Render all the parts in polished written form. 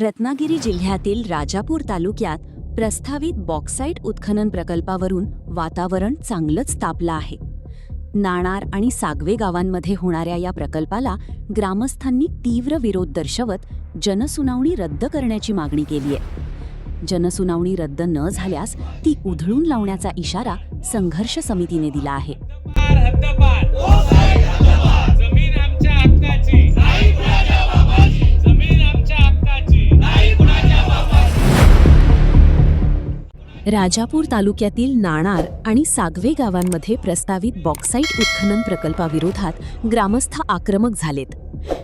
रत्नागिरी जिल्ह्यातील राजापूर तालुक्यात प्रस्तावित बॉक्साईट उत्खनन प्रकल्पावरून वातावरण चांगलंच तापलं आहे. नाणार आणि सागवे गावांमध्ये होणाऱ्या या प्रकल्पाला ग्रामस्थांनी तीव्र विरोध दर्शवत जनसुनावणी रद्द करण्याची मागणी केली आहे. जनसुनावणी रद्द न झाल्यास ती उधळून लावण्याचा इशारा संघर्ष समितीने दिला आहे. जमीन आमच्या हक्काची, जमीन आमच्या हक्काची. राजापूर तालुक्यातील नाणार आणि सागवे गावांमध्ये प्रस्तावित बॉक्साईट उत्खनन प्रकल्पाविरोधात ग्रामस्थ आक्रमक झालेत.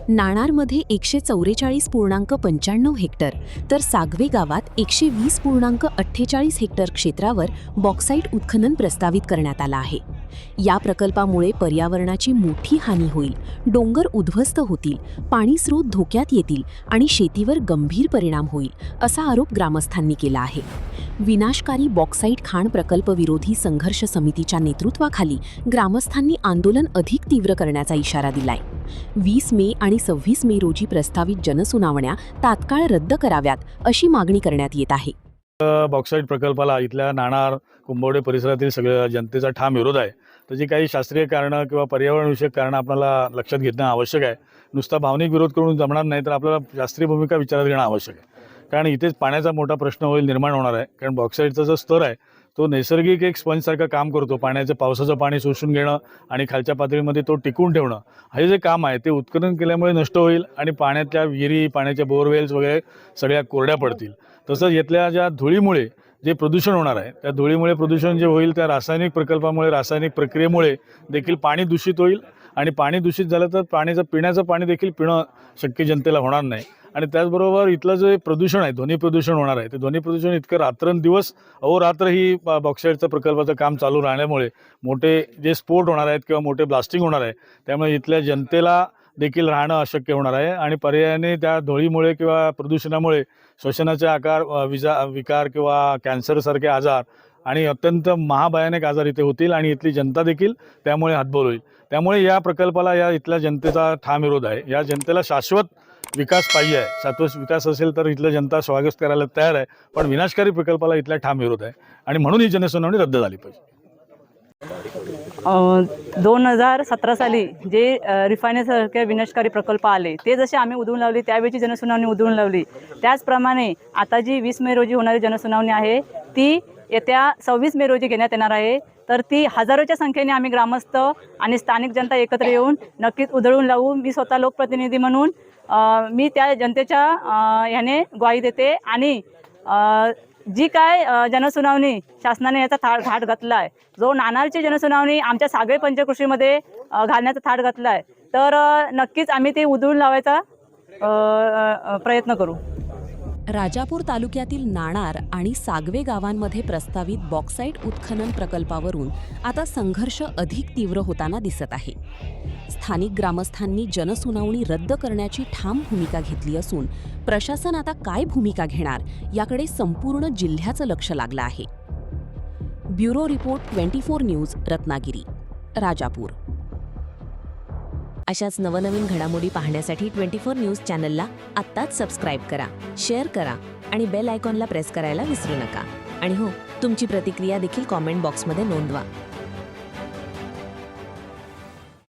नाणारमध्ये 144.95 हेक्टर तर सागवे गावात 120.48 हेक्टर क्षेत्रावर बॉक्साईट उत्खनन प्रस्तावित करण्यात आला आहे. या प्रकल्पामुळे पर्यावरणाची मोठी हानी होईल, डोंगर उद्ध्वस्त होतील, पाणी स्रोत धोक्यात येतील आणि शेतीवर गंभीर परिणाम होईल, असा आरोप ग्रामस्थांनी केला आहे. विनाशकारी बॉक्साईट खाण प्रकल्प विरोधी संघर्ष समितीच्या नेतृत्वाखाली ग्रामस्थांनी आंदोलन अधिक तीव्र करण्याचा इशारा दिलाय. 20 मे आणि 26 मे रोजी प्रस्तावित जनसुनावण्या तात्काळ रद्द कराव्यात, अशी मागणी करण्यात येत आहे. बॉक्साईट प्रकल्पाला इथल्या नाणार कुंभवडे परिसरातील सगळ्या जनतेचा ठाम विरोध आहे. त्याची काही शास्त्रीय कारणं किंवा पर्यावरणविषयक कारणं आपल्याला लक्षात घेणं आवश्यक आहे. नुसता भावनिक विरोध करून जमणार नाही, तर आपल्याला शास्त्रीय भूमिका विचारात घेणं आवश्यक आहे. कारण इथेच पाण्याचा मोठा प्रश्न निर्माण होणार आहे. कारण बॉक्साईटचा जो स्तर आहे तो नैसर्गिक एक स्पंजसारखं काम करतो. पावसाचं पाणी शोषून घेणं आणि खालच्या पातळीमध्ये तो टिकवून ठेवणं, हे जे काम आहे ते उत्खनन केल्यामुळे नष्ट होईल आणि पाण्याच्या विहिरी, पाण्याच्या बोरवेल्स वगैरे सगळ्या कोरड्या पडतील. तसंच इथल्या ज्या धुळीमुळे जे प्रदूषण होणार आहे, त्या धुळीमुळे प्रदूषण जे होईल त्या रासायनिक प्रकल्पामुळे, रासायनिक प्रक्रियेमुळे देखील पाणी दूषित होईल आणि पाणी दूषित झालं तर पिण्याचं पाणी देखील पिणं शक्य जनतेला होणार नाही. आणि त्याचबरोबर इथलं जे प्रदूषण आहे, ध्वनी प्रदूषण होणार आहे, ते ध्वनी प्रदूषण इतकं रात्रंदिवस अहोरात्र ही बॉक्साईटचं प्रकल्पाचं काम चालू राहण्यामुळे मोठे जे स्फोट होणार आहेत किंवा मोठे ब्लास्टिंग होणार आहे, त्यामुळे इथल्या जनतेला देखील राहणं अशक्य होणार आहे. आणि पर्यायाने त्या धुळीमुळे किंवा प्रदूषणामुळे श्वसनाचे विकार किंवा कॅन्सरसारखे आजार आणि अत्यंत महाभयानक आजार इथे होतील आणि इथली जनता देखील त्यामुळे हतबल होईल. त्यामुळे या प्रकल्पाला या इथल्या जनतेचा ठाम विरोध आहे. या जनतेला शाश्वत विकास पाहिजे आहे. शाश्वत विकास असेल तर इथल्या जनता स्वागत करायला तयार आहे, पण विनाशकारी प्रकल्पाला इथला ठाम विरोध आहे आणि म्हणून ही जनसुनावणी रद्द झाली पाहिजे. 2017 साली जे रिफायनरीसारखे विनाशकारी प्रकल्प आले ते जसे आम्ही उधळून लावली, त्यावेळची जनसुनावणी उधळून लावली, त्याचप्रमाणे आता जी 20 मे रोजी होणारी जनसुनावणी आहे ती येत्या 26 मे रोजी घेण्यात येणार आहे. तर ती हजारोच्या संख्येने आम्ही ग्रामस्थ आणि स्थानिक जनता एकत्र येऊन नक्कीच उधळून लावू. मी स्वतः लोकप्रतिनिधी म्हणून मी त्या जनतेच्या ह्याने ग्वाही देते आणि जी काय जनसुनावणी शासनाने याचा घाट घातला आहे, जो नाणारची जनसुनावणी आमच्या सागवे पंचकृषीमध्ये घालण्याचा थाट घातला आहे, तर नक्कीच आम्ही ते उधळून लावायचा प्रयत्न करू. राजापूर तालुक्यातील नाणार आणि सागवे गावांमध्ये प्रस्तावित बॉक्साईट उत्खनन प्रकल्पावरून आता संघर्ष अधिक तीव्र होताना दिसत आहे. स्थानिक ग्रामस्थांनी जनसुनावणी रद्द करण्याची ठाम भूमिका घेतली असून प्रशासन आता काय भूमिका घेणार याकडे संपूर्ण जिल्ह्याचं लक्ष लागलं आहे. Bureau report 24 news, Ratnagiri, Rajapur. अशाच नवनवीन घडामोडी पाहण्यासाठी 24 न्यूज चॅनलला आत्ताच सबस्क्राईब करा, शेअर करा आणि बेल आयकॉनला प्रेस करायला विसरू नका. आणि हो, तुमची प्रतिक्रिया देखील कॉमेंट बॉक्समध्ये नोंदवा.